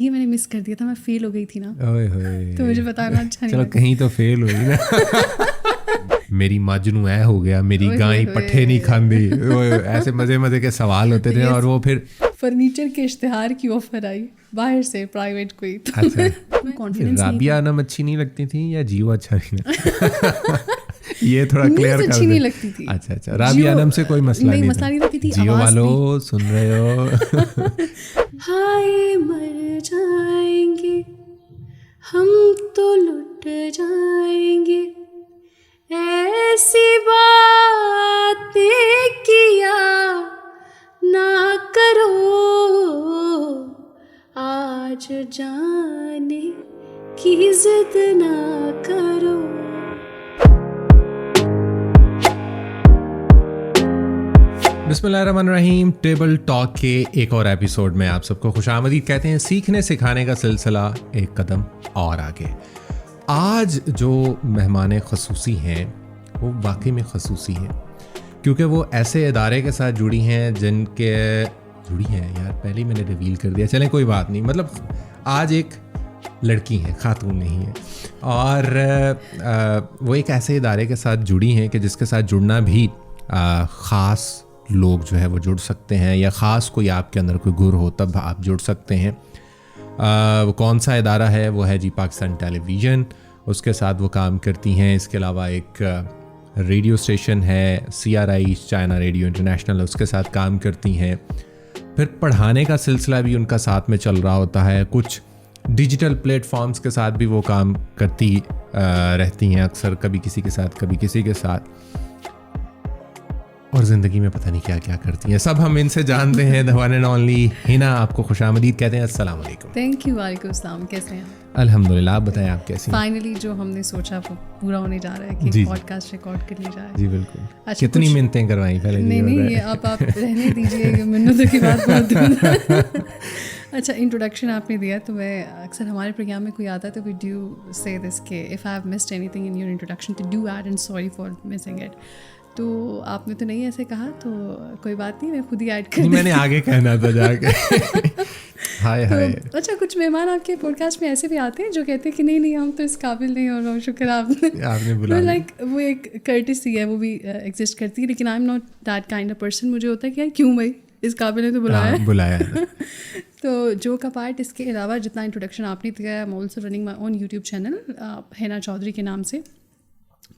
یہ میں نے مس کر دیا تھا, میں فیل ہو گئی تھی نا, تو مجھے بتانا اچھا نہیں. چلو کہیں تو فیل ہوئی نا. میری ماجنو اے ہو گیا, میری گائیں پٹھے نہیں کھاندی, ایسے مزے مزے کے سوال ہوتے تھے. اور وہ پھر فرنیچر کے اشتہار کی آفر آئی باہر سے, پرائیویٹ کوئی. اچھا, رابعہ انم اچھی نہیں لگتی تھی یا جیو اچھا نہیں لگتا؟ یہ تھوڑا کلیئر کر اچھی نہیں لگتی تھی. اچھا, رابعہ انم سے کوئی مسئلہ نہیں رہتی تھی. جیو والو سن رہے ہو؟ ہائے مر جائیں گے ہم تو لٹ جائیں گے, ایسی باتیں کیا نہ کرو, آج جانے کی ضد نہ کرو. بسم اللہ الرحمن الرحیم. ٹیبل ٹاک کے ایک اور ایپیسوڈ میں آپ سب کو خوش آمدید کہتے ہیں. سیکھنے سکھانے کا سلسلہ ایک قدم اور آگے. آج جو مہمان خصوصی ہیں وہ واقعی میں خصوصی ہیں, کیونکہ وہ ایسے ادارے کے ساتھ جڑی ہیں جڑی ہیں یار, پہلے ہی میں نے ریویل کر دیا, چلیں کوئی بات نہیں. مطلب آج ایک لڑکی ہیں, خاتون نہیں ہیں, اور وہ ایک ایسے ادارے کے ساتھ جڑی ہیں کہ جس کے ساتھ جڑنا بھی خاص لوگ جو ہے وہ جڑ سکتے ہیں, یا خاص کوئی آپ کے اندر کوئی گر ہو تب آپ جڑ سکتے ہیں. وہ کون سا ادارہ ہے؟ وہ ہے جی پاکستان ٹیلی ویژن. اس کے ساتھ وہ کام کرتی ہیں. اس کے علاوہ ایک ریڈیو اسٹیشن ہے CRI چائنا ریڈیو انٹرنیشنل, اس کے ساتھ کام کرتی ہیں. پھر پڑھانے کا سلسلہ بھی ان کا ساتھ میں چل رہا ہوتا ہے. کچھ ڈیجیٹل پلیٹ فارمز کے ساتھ بھی وہ کام کرتی رہتی ہیں اکثر, کبھی کسی کے ساتھ کبھی کسی کے ساتھ, اور زندگی میں پتہ نہیں کیا کیا کرتی ہیں. سب ہم ان سے جانتے ہیں. the one and only ہنا, آپ کو خوش آمدید کہتے ہیں. السلام علیکم. Thank you. وعلیکم السلام. کیسے ہیں؟ الحمد للہ. آپ بتائیں آپ کیسی ہیں؟ فائنلی جو ہم نے سوچا وہ پورا ہونے جا رہا ہے کہ پوڈ کاسٹ ریکارڈ کر لیا جائے. جی بالکل. کتنی منتیں کروائیں پہلے؟ نہیں یہ آپ رہنے دیجیے, منتوں کی بات بہت. اچھا, انٹروڈکشن آپ نے دیا تو میں اکثر ہمارے پروگرام میں کوئی آتا ہے تو وی ڈو سے دس کہ if I have missed any thing in your introduction تو do add and sorry for missing it. تو آپ نے تو نہیں ایسے کہا تو کوئی بات نہیں, میں خود ہی ایڈ کر. میں نے آگے کہنا تھا جا کے. ہائے ہائے. اچھا, کچھ مہمان آپ کے پوڈ کاسٹ میں ایسے بھی آتے ہیں جو کہتے ہیں کہ نہیں ہم تو اس قابل نہیں, اور شکر آپ نے بلایا. لائک وہ ایک کرٹسی ہے, وہ بھی ایگزسٹ کرتی ہے, لیکن آئی am not that kind of person. مجھے ہوتا ہے کہ کیوں بھائی اس قابل نے تو بلایا. تو جو کا پارٹ اس کے علاوہ جتنا انٹروڈکشن آپ نے دیا ہے, I'm also running my own YouTube channel Hina Chaudhry کے نام سے.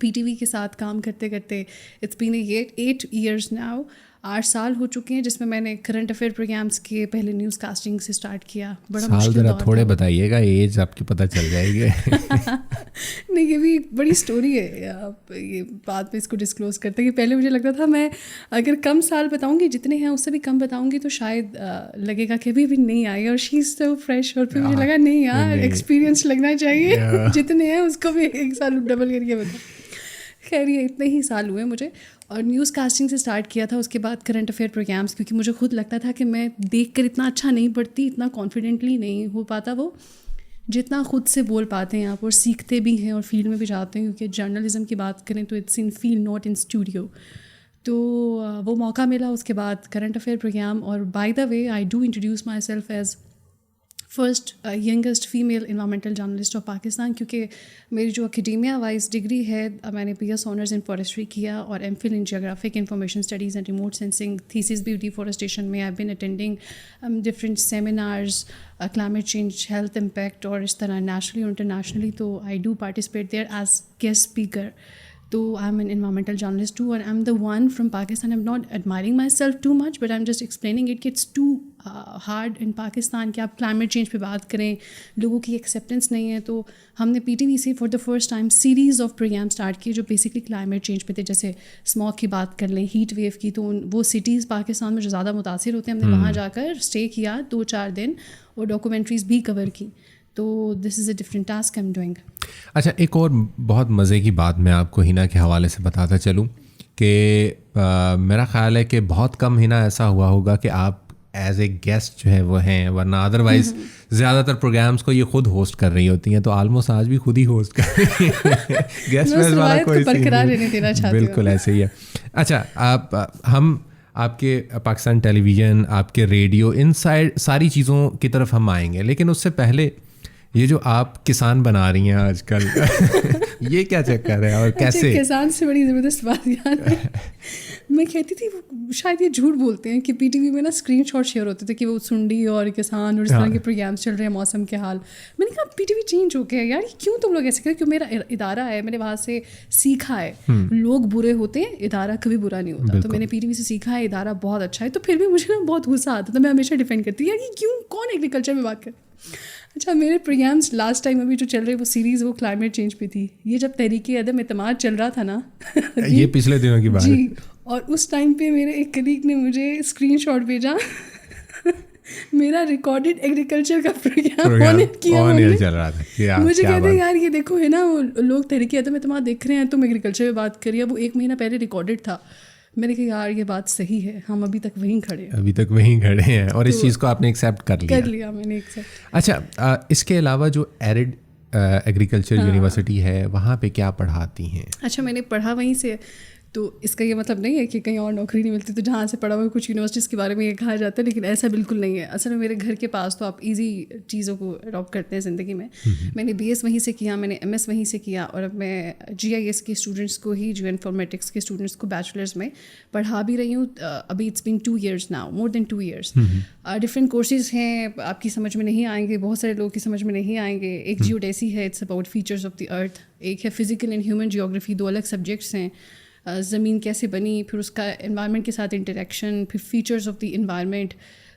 PTV کے ساتھ کام کرتے کرتے اٹس بین 8 years ناؤ, 8 سال ہو چکے ہیں, جس میں نے کرنٹ افیئر پروگرامس کے پہلے نیوز کاسٹنگ سے اسٹارٹ کیا. بڑا مشکل دور تھوڑے بتائیے گا, ایج آپ کی پتہ چل جائے گی. نہیں یہ بھی بڑی اسٹوری ہے, آپ یہ بات میں اس کو ڈسکلوز کرتے ہیں کہ پہلے مجھے لگتا تھا میں اگر کم سال بتاؤں گی, جتنے ہیں اس سے بھی کم بتاؤں گی تو شاید لگے گا کہ ابھی بھی نہیں آئی, اور شی از سو فریش. اور پھر مجھے لگا نہیں یار, ایکسپیرینس لگنا چاہیے, جتنے ہیں اس کو بھی 1 سال ڈبل کر کے بتاؤ. خیر یہ اتنے ہی سال ہوئے مجھے, اور نیوز کاسٹنگ سے اسٹارٹ کیا تھا. اس کے بعد کرنٹ افیئر پروگرامس, کیونکہ مجھے خود لگتا تھا کہ میں دیکھ کر اتنا اچھا نہیں پڑھتی, اتنا کانفیڈنٹلی نہیں ہو پاتا وہ جتنا خود سے بول پاتے ہیں آپ, اور سیکھتے بھی ہیں اور فیلڈ میں بھی جاتے ہیں. کیونکہ جرنلزم کی بات کریں تو it's in field not in studio. تو وہ موقع ملا. اس کے بعد کرنٹ افیئر پروگرام, اور by the way I do introduce myself as first youngest female environmental journalist of Pakistan, کیونکہ میری جو اکیڈیمیا وائز ڈگری ہے, میں نے PS آنرز ان فارسٹری کیا اور MPhil in geographic information studies and remote sensing. Thesis بھی ڈیفارسٹیشن میں. I been attending different seminars, climate change, health impact, اور اس طرح نیشنلی اور انٹرنیشنلی. تو I do participate there as guest speaker. تو I am an environmental journalist too, and I am the one from Pakistan. I am not admiring myself too much, but I am just explaining it کہ it's too hard in Pakistan کہ آپ climate change پہ بات کریں, لوگوں کی acceptance نہیں ہے. تو ہم نے PTV سے for the first time series of program start کیے جو بیسکلی کلائمیٹ چینج پہ تھے. جیسے اسموگ کی بات کر لیں, ہیٹ ویو کی, تو وہ سٹیز پاکستان میں جو زیادہ متاثر ہوتے ہیں, ہم نے وہاں جا کر اسٹے کیا 2-4 دن, اور ڈاکومنٹریز بھی کور کی. تو this is a different task I am doing. اچھا, ایک اور بہت مزے کی بات میں آپ کو ہنا کے حوالے سے بتاتا چلوں کہ میرا خیال ہے کہ بہت کم ہنا ایسا ہوا ہوگا کہ آپ ایز اے گیسٹ جو ہے وہ ہیں, ورنہ ادروائز زیادہ تر پروگرامس کو یہ خود ہوسٹ کر رہی ہوتی ہیں. تو آلموسٹ آج بھی خود ہی ہوسٹ کر رہی ہیں, گیسٹ والا کوئی برقرار رہنے دینا چاہتی ہوں. بالکل ایسے ہی ہے. اچھا, ہم آپ کے پاکستان ٹیلی ویژن, آپ کے ریڈیو, ان ساری چیزوں کی طرف ہم آئیں گے. لیکن اس سے پہلے یہ جو آپ کسان بنا رہی ہیں آج کل, یہ کیا چکر ہے اور کیسے؟ کسان سے بڑی زبردست بات یاد ہے, میں کہتی تھی شاید یہ جھوٹ بولتے ہیں کہ پی ٹی وی میں نا اسکرین شاٹ شیئر ہوتے تھے کہ وہ سنڈی اور کسان اور اس طرح کے پروگرامس چل رہے ہیں, موسم کے حال. میں نے کہا پی ٹی وی چینج ہو گیا یار, کیوں تم لوگ ایسے کریں؟ کیوں میرا ادارہ ہے, میں نے وہاں سے سیکھا ہے. لوگ برے ہوتے ہیں, ادارہ کبھی برا نہیں ہوتا. تو میں نے پی ٹی وی سے سیکھا ہے, ادارہ بہت اچھا ہے. تو پھر بھی مجھے نا بہت غصہ آتا تھا, میں ہمیشہ ڈیفینڈ کرتی یار یہ کیوں, کون ایگریکلچر میں بات کر. اچھا میرے پروگرامس لاسٹ ٹائم ابھی جو چل رہے وہ سیریز وہ کلائمیٹ چینج پہ تھی. یہ جب تحریک عدم اعتماد چل رہا تھا نا, یہ پچھلے دنوں کی بات جی, اور اس ٹائم پہ میرے ایک کلیگ نے مجھے اسکرین شاٹ بھیجا میرا ریکارڈڈ ایگریکلچر کا پروگرام چل رہا تھا. مجھے کہتے ہیں یار یہ دیکھو ہے نا, وہ لوگ تحریک عدم اعتماد دیکھ رہے ہیں, تم ایگریکلچر پہ بات کریے. وہ 1 مہینہ پہلے ریکارڈڈ تھا. میں نے کہا یار یہ بات صحیح ہے, ہم ابھی تک وہیں کھڑے ہیں, اور اس چیز کو آپ نے ایکسیپٹ کر لیا. میں نے ایکسیپٹ. اچھا, اس کے علاوہ جو ایرڈ ایگریکلچر یونیورسٹی ہے وہاں پہ کیا پڑھاتی ہیں؟ اچھا میں نے پڑھا وہیں سے, تو اس کا یہ مطلب نہیں ہے کہ کہیں اور نوکری نہیں ملتی. تو جہاں سے پڑھا ہوا کچھ یونیورسٹیز کے بارے میں یہ کہا جاتا ہے, لیکن ایسا بالکل نہیں ہے. اصل میں میرے گھر کے پاس تو آپ ایزی چیزوں کو اڈاپٹ کرتے ہیں زندگی میں. میں نے بی ایس وہیں سے کیا, میں نے ایم ایس وہیں سے کیا, اور اب میں جی آئی ایس کے اسٹوڈنٹس کو ہی, جو انفارمیٹکس کے اسٹوڈنٹس کو بیچلرز میں پڑھا بھی رہی ہوں. ابھی it's been 2 years now, more than 2 years. Different courses ہیں, آپ کی سمجھ میں نہیں آئیں گے, بہت سارے لوگوں کی سمجھ میں نہیں آئیں گے. ایک جیوڈیسی ہے, it's about features of the earth. ایک ہے فزیکل اینڈ ہیومن جیوگرافی, 2 الگ سبجیکٹس ہیں. زمین کیسے بنی, پھر اس کا انوائرمنٹ کے ساتھ انٹریکشن, پھر فیچرز آف دی انوائرمنٹ,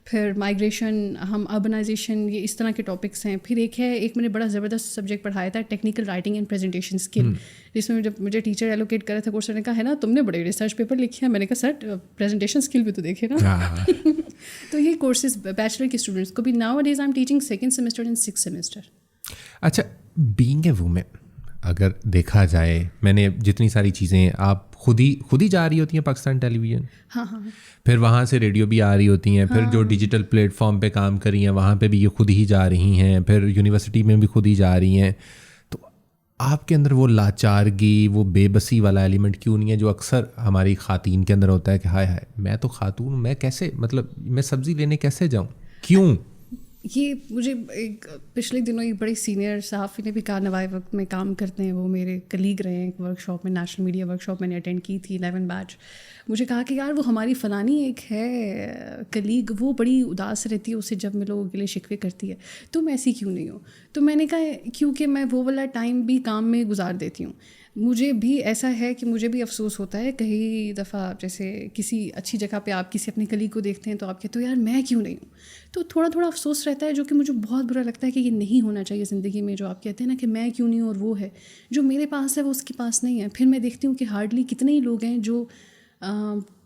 پھر مائگریشن, ہم اربنائزیشن, یہ اس طرح کے ٹاپکس ہیں. پھر ایک میں نے بڑا زبردست سبجیکٹ پڑھایا تھا, technical writing and presentation skill, جس میں جب مجھے ٹیچر ایلوکیٹ کرا تھا کورس, نے کہا ہے نا تم نے بڑے ریسرچ پیپر لکھے ہیں. میں نے کہا سر پریزنٹیشن اسکل بھی تو دیکھے نا. تو یہ کورسز بیچلر کے اسٹوڈنٹس کو بھی nowadays I am teaching 2nd semester and 6th semester. اچھا, بینگ اے وومن اگر دیکھا جائے, میں نے جتنی ساری چیزیں, آپ خود ہی جا رہی ہوتی ہیں پاکستان ٹیلی ویژن, ہاں, پھر وہاں سے ریڈیو بھی آ رہی ہوتی ہیں, پھر جو ڈیجیٹل پلیٹ فارم پہ کام کری ہیں وہاں پہ بھی یہ خود ہی جا رہی ہیں, پھر یونیورسٹی میں بھی خود ہی جا رہی ہیں. تو آپ کے اندر وہ لاچارگی, وہ بے بسی والا ایلیمنٹ کیوں نہیں ہے جو اکثر ہماری خواتین کے اندر ہوتا ہے کہ ہائے ہائے میں تو خاتون ہوں, میں کیسے, مطلب میں سبزی لینے کیسے جاؤں, کیوں؟ یہ مجھے ایک پچھلے دنوں ایک بڑے سینئر صحافی نے بھی کہا, نوائے وقت میں کام کرتے ہیں, وہ میرے کلیگ رہے ہیں ایک ورک شاپ میں, نیشنل میڈیا ورک شاپ میں نے اٹینڈ کی تھی 11 بیچ. مجھے کہا کہ یار وہ ہماری فلانی ایک ہے کلیگ, وہ بڑی اداس رہتی ہے, اسے جب ملو گلے شکوے کرتی ہے, تم ایسی کیوں نہیں ہو؟ تو میں نے کہا کیونکہ میں وہ والا ٹائم بھی کام میں گزار دیتی ہوں. مجھے بھی ایسا ہے کہ مجھے بھی افسوس ہوتا ہے کئی دفعہ, جیسے کسی اچھی جگہ پہ آپ کسی اپنے کلیگ کو دیکھتے ہیں تو آپ کہتے ہو یار میں کیوں نہیں ہوں, تو تھوڑا افسوس رہتا ہے, جو کہ مجھے بہت برا لگتا ہے کہ یہ نہیں ہونا چاہیے زندگی میں. جو آپ کہتے ہیں نا کہ میں کیوں نہیں ہوں, اور وہ ہے جو میرے پاس ہے وہ اس کے پاس نہیں ہے. پھر میں دیکھتی ہوں کہ ہارڈلی کتنے ہی لوگ ہیں جو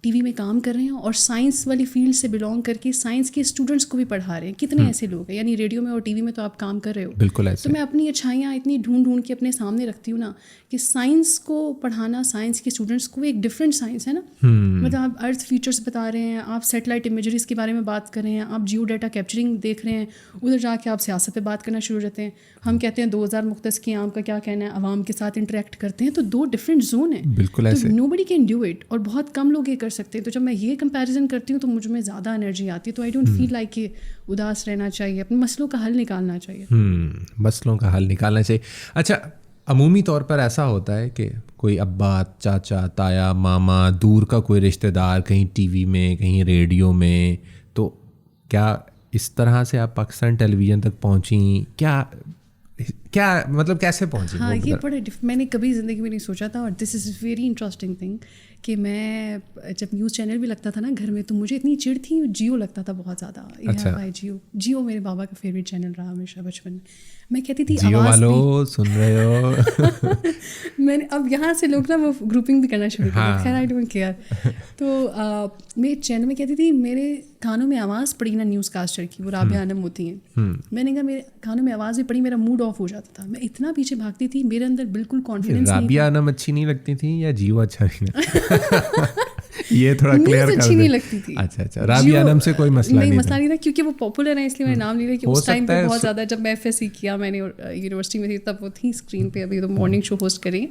ٹی وی میں کام کر رہے ہیں اور سائنس والی فیلڈ سے بلانگ کر کے سائنس کے اسٹوڈنٹس کو بھی پڑھا رہے ہیں. کتنے ایسے لوگ ہیں, یعنی ریڈیو میں اور ٹی وی میں تو آپ کام کر رہے ہو, بالکل ایسے. تو میں اپنی اچھائیاں اتنی ڈھونڈ کے اپنے سامنے رکھتی ہوں نا کہ سائنس کو پڑھانا, سائنس کے اسٹوڈنٹس کو ایک ڈفرینٹ سائنس ہے نا. مطلب آپ ارتھ فیچرس بتا رہے ہیں, آپ سیٹلائٹ امیجریز کے بارے میں بات کر رہے ہیں, آپ جیو ڈیٹا کیپچرنگ دیکھ رہے ہیں, ادھر جا کے آپ سیاست پہ بات کرنا شروع ہو جاتے ہیں. ہم کہتے ہیں 2000 مختص کی عام کا کیا کہنا ہے, عوام کے ساتھ انٹریکٹ کرتے ہیں, تو 2 ڈفرینٹ زون ہیں. بالکل ایسے. نو بڈی کین ڈو اٹ, اور بہت کم لوگ یہ کر سکتے ہیں. تو جب میں یہ کمپیریزن کرتی ہوں تو مجھ میں زیادہ انرجی آتی ہے. تو آئی ڈونٹ فیل لائک کہ اداس رہنا چاہیے, اپنے مسئلوں کا حل نکالنا چاہیے. مسئلوں کا حل نکالنا چاہیے. اچھا, عمومی طور پر ایسا ہوتا ہے کہ کوئی ابا, چاچا, تایا, ماما, دور کا کوئی رشتہ دار کہیں ٹی وی میں, کہیں ریڈیو میں, تو کیا اس طرح سے آپ پاکستان ٹیلی ویژن تک پہنچیں؟ کیا مطلب کیسے پہنچی؟ ہاں, یہ بڑے میں نے کبھی زندگی میں نہیں سوچا تھا, اور دس از ویری انٹرسٹنگ تھنگ کہ میں جب نیوز چینل بھی لگتا تھا نا گھر میں, تو مجھے اتنی چڑ تھی, جیو لگتا تھا بہت زیادہ. اچھا. جیو میرے بابا کا فیوریٹ چینل رہا ہمیشہ بچپن میں. میں کہتی تھی جیو والو سن رہے ہو. میں نے اب یہاں سے لوگ نا وہ گروپنگ بھی کرنا شروع کیا, خیر آئی ڈونٹ کیئر. تو میں چینل میں کہتی تھی میرے کانوں میں آواز پڑی نا نیوز کاسٹر کی, وہ رابعہ انم ہوتی ہیں, میں نے کہا میرے کانوں میں آواز بھی پڑی, میرا موڈ آف ہو جاتا تھا. میں اتنا پیچھے بھاگتی تھی, میرے اندر بالکل کانفیڈنس نہیں. رابعہ انم اچھی نہیں لگتی تھی یا جیو اچھا نہیں؟ یہ تھوڑا کلیئر کر اچھی نہیں لگتی تھی. اچھا رابعہ انم سے کوئی مسئلہ نہیں تھا کیونکہ وہ پاپولر ہے اس لیے میں نام نہیں رہی کہ اس ٹائم پہ بہت زیادہ جب میں ایف ایس سی کیا میں نے یونیورسٹی میں تھی تب وہ تھی اسکرین پہ, ابھی تو مارننگ شو ہوسٹ کر رہی ہیں.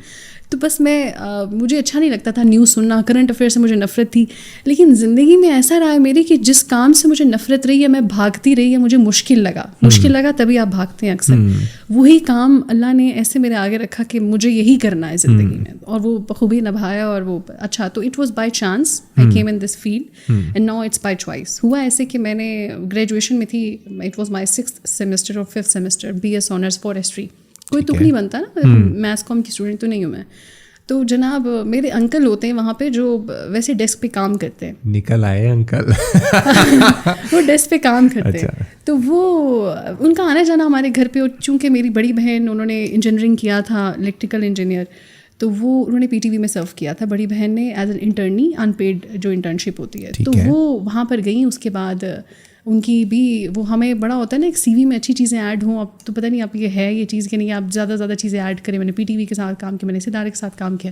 تو بس مجھے اچھا نہیں لگتا تھا نیوز سننا, کرنٹ افیئر سے مجھے نفرت تھی. لیکن زندگی میں ایسا رہا ہے میری کہ جس کام سے مجھے نفرت رہی ہے میں بھاگتی رہی ہے, مجھے مشکل لگا تبھی آپ بھاگتے ہیں اکثر. وہی کام اللہ نے ایسے میرے آگے رکھا کہ مجھے یہی کرنا ہے زندگی میں, اور وہ بخوبی نبھایا. اور وہ اچھا, تو it was by chance I came in this field and now it's by choice. ہوا ایسے کہ میں نے گریجویشن میں تھی, it was my 6th semester اور 5th semester, BS honours forestry. کوئی تک نہیں بنتا نا, میتھس کام کی اسٹوڈنٹ تو نہیں ہوں میں. تو جناب میرے انکل ہوتے ہیں وہاں پہ جو ویسے ڈیسک پہ کام کرتے ہیں, نکل آئے انکل وہ ڈیسک پہ کام کرتے ہیں. تو وہ ان کا آنا جانا ہمارے گھر پہ, چونکہ میری بڑی بہن انہوں نے انجینئرنگ کیا تھا, الیکٹریکل انجینئر, تو وہ انہوں نے PTV میں سرو کیا تھا بڑی بہن نے ایز این انٹرنی, ان پیڈ جو انٹرنشپ ہوتی ہے. تو وہ وہاں پر گئیں. اس کے بعد ان کی بھی وہ ہمیں بڑا ہوتا ہے نا ایک CV میں اچھی چیزیں ایڈ ہوں. اب تو پتہ نہیں آپ یہ ہے یہ چیز کہ نہیں, آپ زیادہ چیزیں ایڈ کریں. میں نے PTV کے ساتھ کام کیا, میں نے ستارے کے ساتھ کام کیا,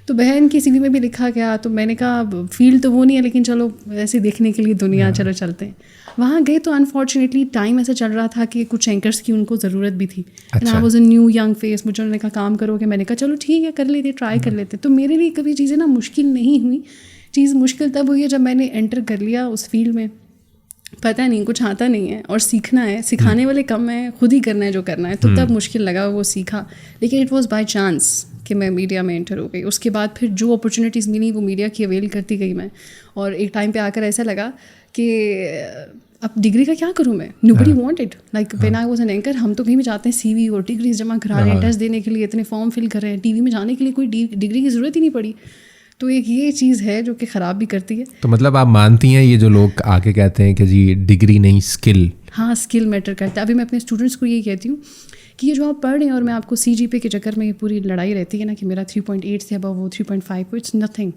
تو بہن کی CV میں بھی لکھا گیا. تو میں نے کہا فیلڈ تو وہ نہیں ہے لیکن چلو ایسے دیکھنے کے لیے دنیا, چلو چلتے ہیں. وہاں گئے تو انفارچونیٹلی ٹائم ایسا چل رہا تھا کہ کچھ اینکرس کی ان کو ضرورت بھی تھی. I was a new young face. مجھے انہوں نے کہا کام کرو گے, میں نے کہا چلو ٹھیک ہے کر لیتے, ٹرائی کر لیتے. تو میرے لیے کبھی چیزیں نا مشکل نہیں ہوئی. چیز مشکل تب ہوئی ہے جب میں نے انٹر کر لیا اس فیلڈ میں. پتہ نہیں, کچھ آتا نہیں ہے اور سیکھنا ہے, سکھانے والے کم ہیں, خود ہی کرنا ہے جو کرنا ہے. تو تب مشکل لگا, وہ سیکھا. لیکن اٹ واز بائی چانس کہ میں میڈیا میں انٹر ہو گئی. اس کے بعد پھر جو اپرچونیٹیز ملی وہ میڈیا کی اویل کرتی گئی میں. اور ایک ٹائم پہ آ کر ایسا لگا کہ اب ڈگری کا کیا کروں میں, nobody wanted like when I was an anchor. ہم تو کہیں بھی جاتے ہیں CV اور ڈگریز جمع کرا رہے ہیں, ٹیسٹ دینے کے لیے اتنے فارم فل کر رہے ہیں, TV میں جانے کے لیے کوئی ڈگری کی ضرورت ہی نہیں پڑی. تو ایک یہ چیز ہے جو کہ خراب بھی کرتی ہے. تو مطلب آپ مانتی ہیں یہ جو لوگ آ کے کہتے ہیں کہ جی ڈگری نہیں اسکل؟ ہاں اسکل میٹر کرتا ہے. ابھی میں اپنے اسٹوڈنٹس کو یہی کہتی ہوں کہ یہ جو آپ پڑھ رہے ہیں, اور میں آپ کو CGPA کے چکر میں یہ پوری لڑائی رہتی ہے نا کہ میرا 3.8 سے ابو وہ 3.5, it's nothing.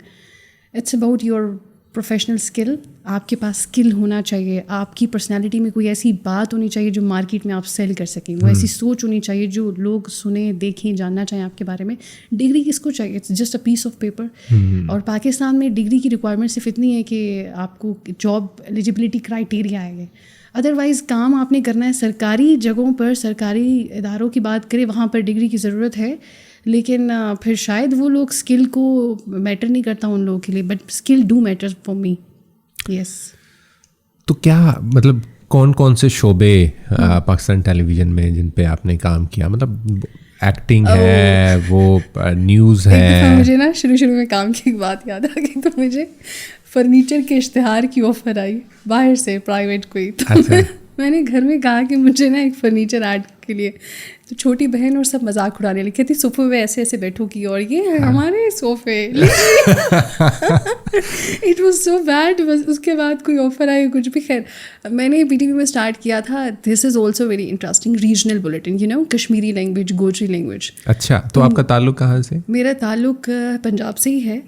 It's about your professional skill. آپ کے پاس اسکل ہونا چاہیے, آپ کی پرسنالٹی میں کوئی ایسی بات ہونی چاہیے جو مارکیٹ میں آپ سیل کر سکیں, وہ ایسی سوچ ہونی چاہیے جو لوگ سنیں, دیکھیں, جاننا چاہیں آپ کے بارے میں. ڈگری کس کو چاہیے؟ It's just a piece of paper. اور پاکستان میں ڈگری کی ریکوائرمنٹ صرف اتنی ہے کہ آپ کو جاب ایلیجبلٹی کرائٹیریا ہے, ادروائز کام آپ نے کرنا ہے. سرکاری جگہوں پر, سرکاری اداروں کی بات کریں, وہاں پر ڈگری کی ضرورت ہے, لیکن پھر شاید وہ لوگ اسکل کو میٹر نہیں کرتا ان لوگوں کے لیے, but skill do matter for me. Yes. تو کیا مطلب کون سے شعبے پاکستان ٹیلی ویژن میں جن پہ آپ نے کام کیا؟ مطلب ایکٹنگ ہے, وہ نیوز ہے. مجھے نا شروع میں کام کی ایک بات یاد آ گئی. تو مجھے فرنیچر کے اشتہار کی آفر آئی باہر سے, پرائیویٹ کوئی. تو میں نے گھر میں کہا کہ مجھے نا ایک فرنیچر ایڈ کے لیے. تو چھوٹی بہن اور سب مذاق اڑانے لگی, کہتی صوفے میں ایسے ایسے بیٹھو کی, اور یہ ہمارے صوفے. It was so bad. بس اس کے بعد کوئی آفر آئی کچھ بھی. خیر میں نے PTV میں اسٹارٹ کیا تھا. This is also very interesting, regional bulletin, you know, Kashmiri language, Gojri language. اچھا, تو آپ کا تعلق کہاں سے؟ میرا تعلق پنجاب سے ہی ہے,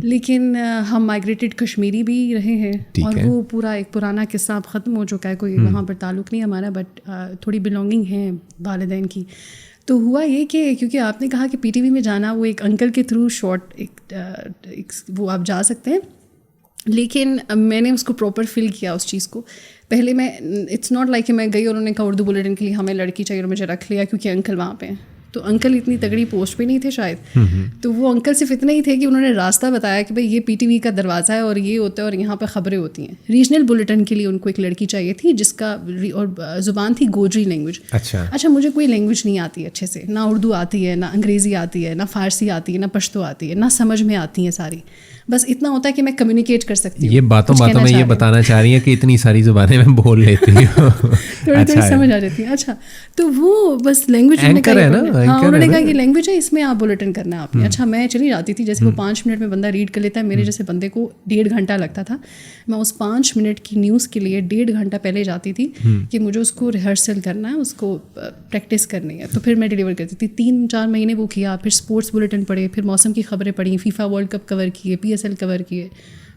لیکن ہم مائگریٹڈ کشمیری بھی رہے ہیں, اور وہ پورا ایک پرانا قصہ اب ختم ہو چکا ہے. کوئی وہاں پر تعلق نہیں ہمارا, بٹ تھوڑی بلونگنگ ہے والدین کی. تو ہوا یہ کہ کیونکہ آپ نے کہا کہ PTV میں جانا, وہ ایک انکل کے تھرو شارٹ ایک وہ آپ جا سکتے ہیں, لیکن میں نے اس کو پراپر فل کیا اس چیز کو. پہلے میں اٹس ناٹ لائک کہ میں گئی اور انہوں نے کہا اردو بلیٹن کے لیے ہمیں لڑکی چاہیے اور مجھے رکھ لیا کیونکہ انکل وہاں پہ ہیں. تو انکل اتنی تگڑی پوسٹ پہ نہیں تھے شاید. تو وہ انکل صرف اتنا ہی تھے کہ انہوں نے راستہ بتایا کہ بھائی یہ PTV کا دروازہ ہے اور یہ ہوتا ہے اور یہاں پہ خبریں ہوتی ہیں. ریجنل بلیٹن کے لیے ان کو ایک لڑکی چاہیے تھی جس کا اور زبان تھی گوجری لینگویج. اچھا مجھے کوئی لینگویج نہیں آتی اچھے سے, نہ اردو آتی ہے, نہ انگریزی آتی ہے, نہ فارسی آتی ہے, نہ پشتو آتی ہے, نہ سمجھ میں آتی ہیں ساری. بس اتنا ہوتا ہے کہ میں کمیونیکیٹ کر سکتی ہوں. یہ باتوں میں یہ بتانا چاہ رہی ہیں کہ اتنی ساری زبانیں میں بول لیتی ہوں, تھوڑی سمجھ آ جاتی ہے. اچھا تو وہ بس لینگویج ہے نا, ہاں انہوں نے کہا کہ لینگویج ہے, اس میں آپ بلیٹن کرنا ہے آپ نے. اچھا میں چلی جاتی تھی, جیسے وہ 5 منٹ میں بندہ ریڈ کر لیتا ہے, میرے جیسے بندے کو 1.5 گھنٹہ لگتا تھا. میں اس 5 منٹ کی نیوز کے لیے 1.5 گھنٹہ پہلے جاتی تھی کہ مجھے اس کو ریہرسل کرنا ہے, اس کو پریکٹس کرنی ہے. تو پھر میں ڈیلیور کرتی تھی. 3-4 مہینے وہ کیا, پھر اسپورٹس بلیٹن پڑھے, پھر موسم کی خبریں پڑھی, FIFA ورلڈ کپ کور کیے, PSL کور کیے,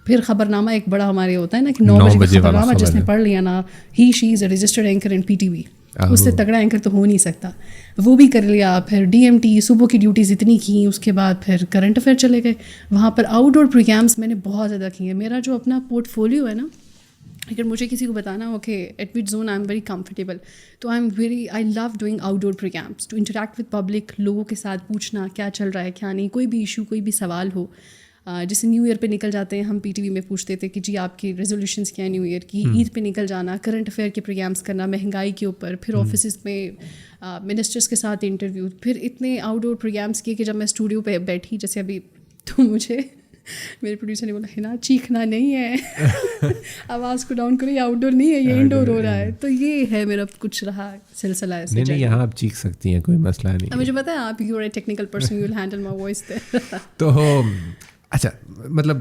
پھر خبر نامہ ایک بڑا ہمارے ہوتا ہے نا کہ 9 بجے کا خبر نامہ, جس نے پڑھ لیا نا, ہی شی is a registered anchor in PTV. اس سے تگڑا اینکر تو ہو نہیں سکتا. وہ بھی کر لیا, پھر DMT صبح کی ڈیوٹیز اتنی کی, اس کے بعد پھر کرنٹ افیئر چلے گئے. وہاں پر آؤٹ ڈور پروگرامس میں نے بہت زیادہ کیے ہیں. میرا جو اپنا پورٹ فولیو ہے نا, اگر مجھے کسی کو بتانا ہو کہ at which zone I am very comfortable, تو I love doing outdoor programmes to interact with public, لوگوں کے ساتھ پوچھنا کیا چل رہا ہے کیا نہیں, کوئی بھی ایشو کوئی بھی سوال ہو. جیسے نیو ایئر پہ نکل جاتے ہیں ہم PTV میں پوچھتے تھے کہ جی آپ کی ریزولوشنس کیا ہیں نیو ایئر کی. عید پہ نکل جانا, کرنٹ افیئر کے پروگرامس کرنا مہنگائی کے اوپر, پھر آفیسز میں منسٹرس کے ساتھ انٹرویو, پھر اتنے آؤٹ ڈور پروگرامس کیے کہ جب میں اسٹوڈیو پہ بیٹھی جیسے ابھی, تو مجھے میرے پروڈیوسر نے بولا ہے نا چیخنا نہیں ہے, آواز کو ڈاؤن کرو, یہ آؤٹ ڈور نہیں ہے یہ انڈور ہو رہا ہے. تو یہ ہے میرا کچھ رہا سلسلہ ایسے. نہیں یہاں آپ چیخ سکتی ہیں, کوئی مسئلہ نہیں. مجھے پتا ہے آپ you are a technical person, you will handle my voice there. تو اچھا مطلب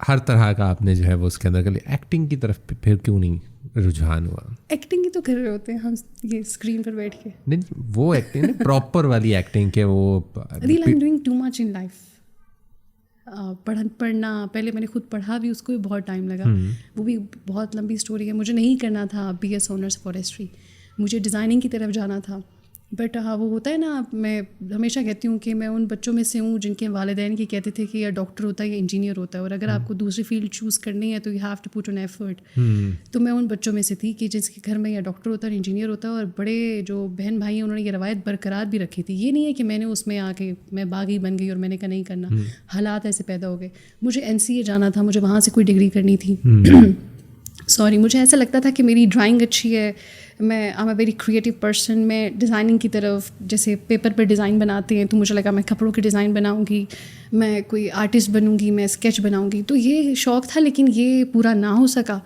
ہر طرح کا آپ نے جو ہے وہ اس کے اندر کر لیا. ایکٹنگ کی طرف پھر کیوں نہیں رجحان ہوا؟ ایکٹنگ ہی تو کر رہے ہوتے ہیں ہم یہ اسکرین پر بیٹھ کے. نہیں وہ ایکٹنگ پراپر والی ایکٹنگ کے وہ real I am doing too much in life. پڑھنا, پہلے میں نے خود پڑھا بھی, اس کو بھی بہت ٹائم لگا, وہ بھی بہت لمبی اسٹوری ہے. مجھے نہیں کرنا تھا BS آنرس فارسٹری, مجھے ڈیزائننگ کی طرف جانا تھا. بٹ ہاں وہ ہوتا ہے نا, میں ہمیشہ کہتی ہوں کہ میں ان بچوں میں سے ہوں جن کے والدین یہ کہتے تھے کہ یا ڈاکٹر ہوتا ہے یا انجینئر ہوتا ہے, اور اگر آپ کو دوسری فیلڈ چوز کرنی ہے تو you have to put in effort. تو میں ان بچوں میں سے تھی کہ جس کے گھر میں یا ڈاکٹر ہوتا ہے اور انجینئر ہوتا ہے, اور بڑے جو بہن بھائی ہیں انہوں نے یہ روایت برقرار بھی رکھی تھی. یہ نہیں ہے کہ میں نے اس میں آ کے میں باغی بن گئی اور میں نے کہا نہیں کرنا, حالات ایسے پیدا ہو گئے. مجھے NCA جانا تھا, مجھے وہاں سے کوئی ڈگری کرنی تھی. سوری, مجھے ایسا لگتا تھا کہ میری ڈرائنگ اچھی ہے, میں I am a very creative person. میں ڈیزائننگ کی طرف, جیسے پیپر پر ڈیزائن بناتے ہیں تو مجھے لگا میں کپڑوں کے ڈیزائن بناؤں گی, میں کوئی آرٹسٹ بنوں گی, میں اسکیچ بناؤں گی. تو یہ شوق تھا لیکن یہ پورا نہ ہو سکا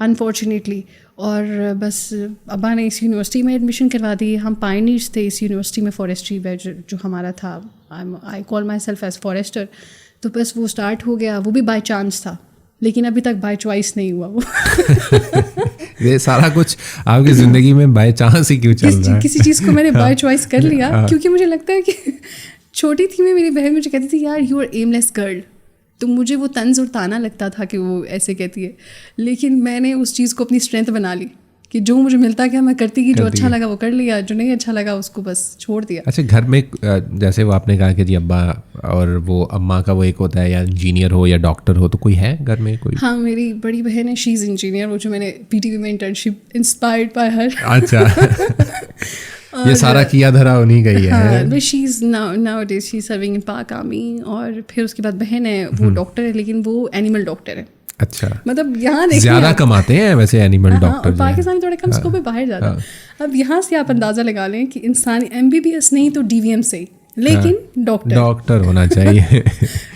انفارچونیٹلی. اور بس ابا نے اس یونیورسٹی میں ایڈمیشن کروا دی. ہم پائنیئرس تھے اس یونیورسٹی میں فارسٹری بیچ جو ہمارا تھا, آئی کال مائی سیلف ایز فارسٹر. تو بس وہ اسٹارٹ ہو گیا, وہ بھی بائی چانس تھا, لیکن ابھی تک بائی چوائس نہیں ہوا. وہ یہ سارا کچھ آپ کی زندگی میں بائی چانس ہی کیوں چل رہا ہے؟ کسی چیز کو میں نے بائی چوائس کر لیا, کیونکہ مجھے لگتا ہے کہ چھوٹی تھی میں, میری بہن مجھے کہتی تھی یار you are aimless girl, تو مجھے وہ طنز اور تانا لگتا تھا کہ وہ ایسے کہتی ہے. لیکن میں نے اس چیز کو اپنی اسٹرینتھ بنا لی کہ جو مجھے ملتا کیا میں کرتی گئی, جو اچھا لگا وہ کر لیا, جو نہیں اچھا لگا اس کو بس چھوڑ دیا. اچھا گھر میں جیسے وہ آپ نے کہا کہ جی ابا اور وہ اماں کا وہ ایک ہوتا ہے یا انجینئر ہو یا ڈاکٹر ہو, تو کوئی ہے گھر میں کوئی؟ ہاں میری بڑی بہن ہے, شی از انجینئر, وہ جو میں نے PTV میں انٹرنشپ انسپائرڈ بائی ہر. اچھا یہ سارا کیا دھرا ہونی گئی ہے. But she is nowadays she is serving in Pak army. اور پھر اس کے بعد بہن ہے, وہ ڈاکٹر ہے, لیکن وہ اینیمل ڈاکٹر ہے. اچھا مطلب یہاں زیادہ کماتے ہیں ویسے اینیمل ڈاکٹر, پاکستان تھوڑا کم اسکوپ ہے, باہر زیادہ. اب یہاں سے آپ اندازہ لگا لیں کہ انسان MBBS نہیں تو DVM سے, لیکن ڈاکٹر ہونا چاہیے.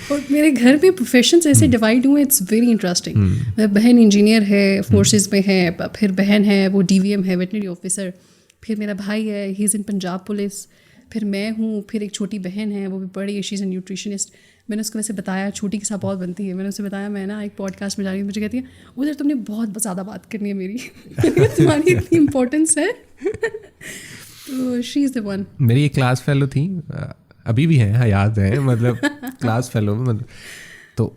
اور میرے گھر میں پروفیشنس ایسے ڈیوائڈ ہوئے, اٹس ویری انٹرسٹنگ. بہن انجینئر ہے, فورسز میں ہے, پھر بہن ہے وہ DVM ہے, ویٹنری آفیسر. پھر میرا بھائی ہے, ہی از ان پنجاب پولیس. پھر میں ہوں, پھر ایک چھوٹی بہن ہے, وہ بھی بڑی, شی از اے نیوٹریشنسٹ. میں نے اس کو ویسے بتایا, چھوٹی کے ساتھ بہت بنتی ہے, میں نے اسے بتایا میں نا ایک پوڈ کاسٹ میں جا رہی ہوں, مجھے کہتی ہے ادھر تم نے بہت زیادہ بات کرنی ہے میری, تمہاری اتنی امپورٹنس ہے. تو شی از دا ون. میری ایک کلاس فیلو تھی, ابھی بھی ہیں, حیات ہیں, مطلب کلاس فیلو میں, مطلب تو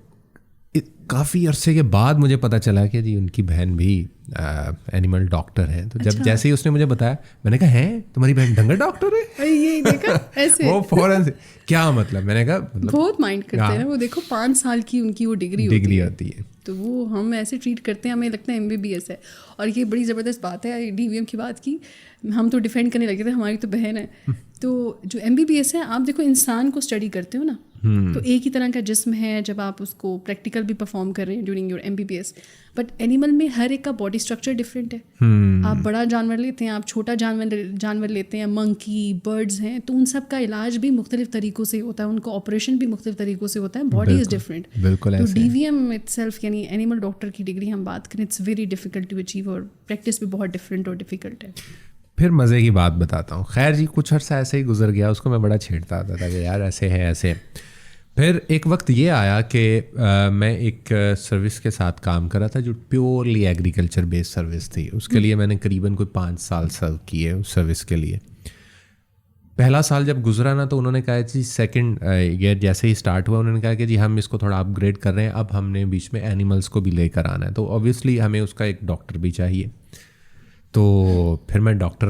کافی عرصے کے بعد مجھے پتہ چلا کہ جی ان کی بہن بھی اینیمل ڈاکٹر ہیں. تو جب جیسے ہی اس نے مجھے بتایا, میں نے کہا ہیں تمہاری بہن ڈنگر ڈاکٹر ہے؟ یہ دیکھا ایسے وہ فوراً سے کیا مطلب, میں نے کہا بہت مائنڈ کرتے ہیں. وہ دیکھو 5 سال کی ان کی وہ ڈگری ہوتی ہے, تو وہ ہم ایسے ٹریٹ کرتے ہیں, ہمیں لگتا ہے MBBS ہے. اور یہ بڑی زبردست بات ہے DVM کی بات کی, ہم تو ڈیفینڈ کرنے لگے تھے, ہماری تو بہن ہے. تو جو MBBS ہے, آپ دیکھو انسان کو اسٹڈی کرتے ہو نا, تو ایک ہی طرح کا جسم ہے جب آپ اس کو پریکٹیکل بھی پرفارم کر رہے ہیں during your MBBS. But animal میں ہر ایک کا باڈی اسٹرکچر ڈفرینٹ ہے. آپ بڑا جانور لیتے ہیں, آپ چھوٹا جانور لیتے ہیں, منکی, برڈز ہیں, تو ان سب کا علاج بھی مختلف طریقوں سے ہوتا ہے, ان کا آپریشن بھی مختلف طریقوں سے ہوتا ہے, باڈی از ڈفرینٹ. تو DVM اٹ سیلف یعنی اینیمل ڈاکٹر کی ڈگری ہم بات کریں, it's very difficult to achieve, اور پریکٹس بھی بہت ڈفرینٹ اور ڈیفیکلٹ ہے. پھر مزے کی بات بتاتا ہوں. خیر جی کچھ عرصہ ایسے ہی گزر گیا, اس کو میں بڑا چھیڑتا تھا کہ یار ایسے ہے ایسے. پھر ایک وقت یہ آیا کہ میں ایک سروس کے ساتھ کام کر رہا تھا جو پیورلی ایگریکلچر بیسڈ سروس تھی. اس کے لیے میں نے قریباً کوئی 5 سال سرو کیے اس سروس کے لیے. پہلا سال جب گزرا نا, تو انہوں نے کہا جی سیکنڈ ایئر جیسے ہی اسٹارٹ ہوا, انہوں نے کہا کہ جی ہم اس کو تھوڑا اپ گریڈ کر رہے ہیں, اب ہم نے بیچ میں اینیملس کو بھی لے کر آنا ہے, تو اوبیسلی ہمیں اس کا ایک ڈاکٹر بھی چاہیے. تو پھر میں ڈاکٹر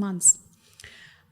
months,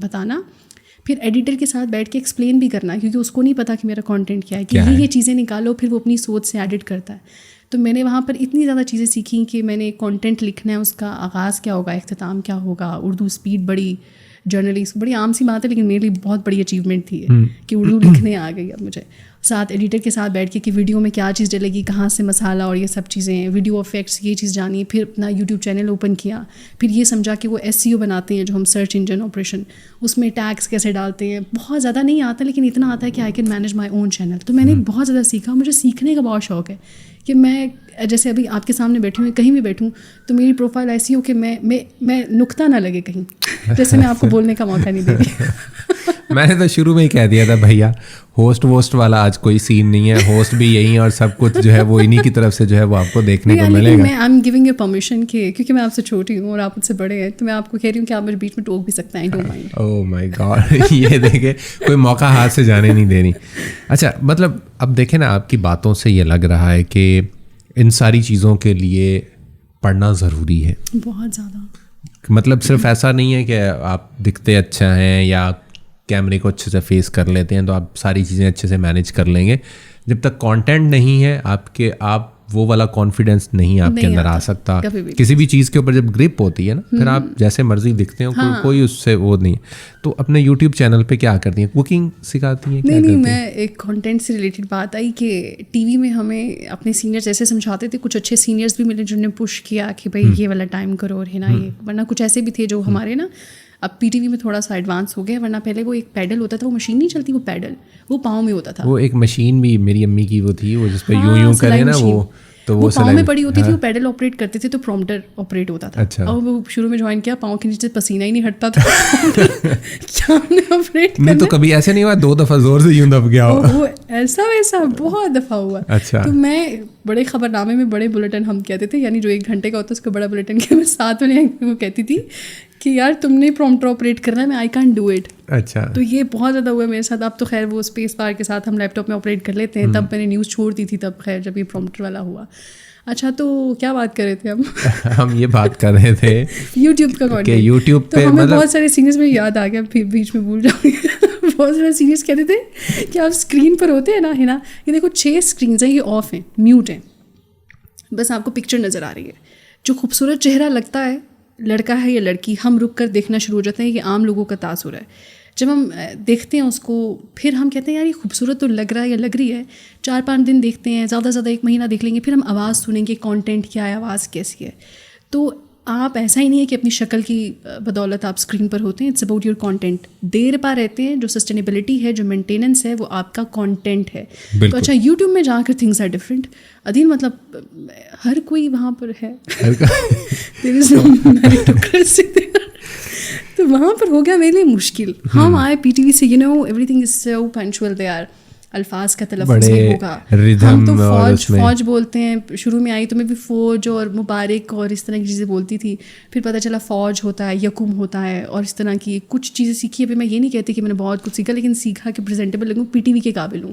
بتانا, پھر ایڈیٹر کے ساتھ بیٹھ کے ایکسپلین بھی کرنا, کیونکہ اس کو نہیں پتا کہ میرا کانٹینٹ کیا ہے, کہ یہ چیزیں نکالو, پھر وہ اپنی سوچ سے ایڈٹ کرتا ہے. تو میں نے وہاں پر اتنی زیادہ چیزیں سیکھیں کہ میں نے کانٹینٹ لکھنا ہے, اس کا آغاز کیا ہوگا, اختتام کیا ہوگا, اردو اسپیڈ بڑی جرنلسٹ بڑی عام سی بات ہے, لیکن میرے لیے بہت بڑی اچیومنٹ تھی کہ اردو لکھنے آ گئی اب مجھے. ساتھ ایڈیٹر کے ساتھ بیٹھ کے کہ ویڈیو میں کیا چیز ڈلے گی, کہاں سے مسالہ اور یہ سب چیزیں ہیں, ویڈیو افیکٹس, یہ چیز جانی. پھر اپنا یوٹیوب چینل اوپن کیا, پھر یہ سمجھا کہ وہ SEO بناتے ہیں جو ہم سرچ انجن آپریشن, اس میں ٹیگس کیسے ڈالتے ہیں. بہت زیادہ نہیں آتا, لیکن اتنا آتا ہے کہ I can manage my own channel. تو میں نے بہت زیادہ سیکھا. مجھے سیکھنے کا بہت شوق ہے کہ میں جیسے ابھی آپ کے سامنے بیٹھی ہوں, کہیں بھی بیٹھوں تو میری پروفائل ایسی ہو کہ میں نقطہ نہ لگے کہیں, جیسے میں آپ کو بولنے کا موقع نہیں دے رہی. میں نے تو شروع میں ہی کہہ دیا تھا بھیا ہوسٹ ووسٹ والا آج کوئی سین نہیں ہے, ہوسٹ بھی یہی ہے اور سب کچھ جو ہے وہ انہی کی طرف سے جو ہے وہ آپ کو دیکھنے کو ملے گا. میں I am giving you permission کہ کیونکہ میں آپ سے چھوٹی ہوں اور آپ مجھ سے بڑے ہیں, تو میں آپ کو کہہ رہی ہوں کہ آپ مجھے بیچ میں ٹوک بھی سکتے ہیں. Don't mind. Oh my God, یہ دیکھیں کوئی موقع ہاتھ سے جانے نہیں دے رہی. اچھا, مطلب اب دیکھیں نا, آپ کی باتوں سے یہ لگ رہا ہے کہ ان ساری چیزوں کے لیے پڑھنا ضروری ہے بہت زیادہ. مطلب صرف ایسا نہیں ہے کہ آپ دکھتے اچھا ہیں یا کیمرے کو اچھے سے فیس کر لیتے ہیں تو آپ ساری چیزیں اچھے سے مینیج کر لیں گے. جب تک کانٹینٹ نہیں ہے آپ وہ والا کانفیڈینس نہیں آپ کے اندر آ سکتا. کسی بھی چیز کے اوپر جب گرپ ہوتی ہے نا, پھر آپ جیسے مرضی دکھتے ہو, کوئی اس سے وہ نہیں. تو اپنے یوٹیوب چینل پہ کیا کرتی ہیں, کوکنگ سکھاتی ہیں؟ نہیں, میں ایک کانٹینٹ سے ریلیٹڈ بات آئی کہ ٹی وی میں ہمیں اپنے سینئرز ایسے سمجھاتے تھے, کچھ اچھے سینئرز بھی ملے جنہوں نے پش کیا کہ بھائی یہ والا ٹائم کرو اور ہے نا یہ, ورنہ کچھ ایسے بھی تھے جو ہمارے نا اب PTV میں تھوڑا سا ایڈوانس ہو گیا, ورنہ پہلے وہ ایک پیڈل ہوتا تھا, وہ مشین نہیں چلتی, وہ پیڈل وہ پاؤں میں ہوتا تھا. وہ ایک مشین بھی میری امی کی وہ تھی, وہ جس پہ یوں کرے نا, وہ پاؤں میں پڑی ہوتی تھی, وہ پیڈل آپریٹ کرتے تھے تو پرومپٹر آپریٹ ہوتا تھا. اور وہ شروع میں جوائن کیا, پاؤں کے نیچے پسینہ ہی نہیں ہٹتا تھا, کیا ہم نے آپریٹ کرنا. تو کبھی ایسے نہیں ہوا 2 دفعہ زور سے یوں دب گیا ہو؟ ایسا ویسا بہت دفعہ ہوا. تو میں بڑے خبر نامے میں بڑے بلیٹن ہم کہتے تھے, یعنی جو 1 گھنٹے کا ہوتا ہے اس کو بڑا بلیٹن کیا, میں ساتھ میں وہ کہتی تھی کہ یار تم نے پرومپٹر آپریٹ کرنا ہے, میں آئی کانٹ ڈو اٹ. اچھا, تو یہ بہت زیادہ ہوا میرے ساتھ. اب تو خیر وہ اسپیس بار کے ساتھ ہم لیپ ٹاپ میں آپریٹ کر لیتے ہیں, تب میں نے نیوز چھوڑ دی تھی تب, خیر جب یہ پرومپٹر والا ہوا. اچھا, تو کیا بات کر رہے تھے ہم یہ بات کر رہے تھے یوٹیوب کا کانٹینٹ. یوٹیوب پہ ہمیں بہت سارے سینئرز میں یاد آ گیا, پھر بیچ میں بھول جاؤں گی. بہت سارے سینئرز کہتے تھے کہ آپ اسکرین پر ہوتے ہیں نا, ہے نا, یہ دیکھو 6 اسکرینز ہیں, یہ آف ہیں, میوٹ ہیں, بس آپ کو پکچر نظر آ رہی ہے. جو خوبصورت چہرہ لگتا ہے, لڑکا ہے یا لڑکی, ہم رک کر دیکھنا شروع ہو جاتے ہیں. یہ عام لوگوں کا تاثر ہے. جب ہم دیکھتے ہیں اس کو, پھر ہم کہتے ہیں یار یہ خوبصورت تو لگ رہا ہے یا لگ رہی ہے. 4-5 دن دیکھتے ہیں, زیادہ سے زیادہ 1 مہینہ دیکھ لیں گے, پھر ہم آواز سنیں گے, کانٹینٹ کیا ہے, آواز کیسی ہے. تو آپ ایسا ہی نہیں ہے کہ اپنی شکل کی بدولت آپ اسکرین پر ہوتے ہیں. It's about your content. دیر پا رہتے ہیں, جو سسٹینیبلٹی ہے, جو مینٹیننس ہے, وہ آپ کا کانٹینٹ ہے. تو اچھا, یوٹیوب میں جا کر تھنگس آر ڈفرینٹ. عدیل مطلب ہر کوئی وہاں پر ہے, تو وہاں پر ہو گیا میرے لیے مشکل. ہم آئے PTV سے, you know everything is so punctual there, الفاظ کا تلفظ نہیں ہوگا. ہم تو فوج بولتے ہیں. شروع میں آئی تو میں بھی فوج اور مبارک اور اس طرح کی چیزیں بولتی تھی, پھر پتہ چلا فوج ہوتا ہے, یکم ہوتا ہے, اور اس طرح کی کچھ چیزیں سیکھی. ابھی میں یہ نہیں کہتی کہ میں نے بہت کچھ سیکھا, لیکن سیکھا کہ پریزنٹیبل لگوں, PTV کے قابل ہوں.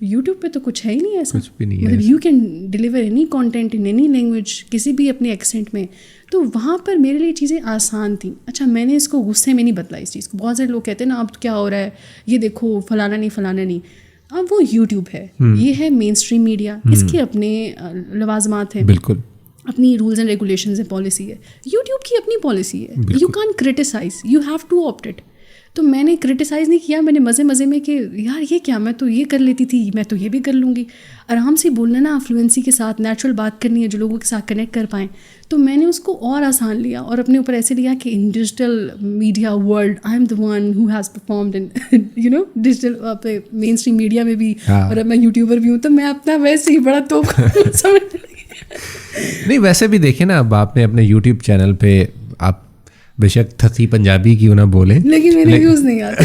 یوٹیوب پہ تو کچھ ہے ہی نہیں ایسا, مطلب you can deliver any content in any language, کسی بھی اپنے ایکسینٹ میں. تو وہاں پر میرے لیے چیزیں آسان تھیں. اچھا, میں نے اس کو غصے میں نہیں بدلا اس چیز کو. بہت سارے لوگ کہتے ہیں نا اب کیا ہو رہا ہے, یہ دیکھو فلانا نہیں. اب وہ یوٹیوب ہے, یہ ہے مین اسٹریم میڈیا, اس کے اپنے لوازمات ہیں, بالکل اپنی رولز اینڈ ریگولیشنز ہیں, پالیسی ہے. یوٹیوب کی اپنی پالیسی ہے, you can criticise, you have to opt it. تو میں نے کرٹیسائز نہیں کیا, میں نے مزے میں کہ یار یہ کیا, میں تو یہ کر لیتی تھی, میں تو یہ بھی کر لوں گی. آرام سے بولنا نا, فلوئنسی کے ساتھ نیچرل بات کرنی ہے, جو لوگوں کے ساتھ کنیکٹ کر پائیں. تو میں نے اس کو اور آسان لیا اور اپنے اوپر ایسے لیا کہ in digital media world I am the one who has performed in you know digital mainstream media میں بھی, اور اب میں یوٹیوبر بھی ہوں, تو میں اپنا ویسے ہی بڑا تو سمجھ نہیں. ویسے بھی دیکھیں نا, اب آپ نے اپنے یوٹیوب چینل پہ آپ بے شک تھسی پنجابی کیوں نہ بولیں, لیکن میرے ویوز نہیں آتے.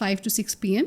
5 to 6 PM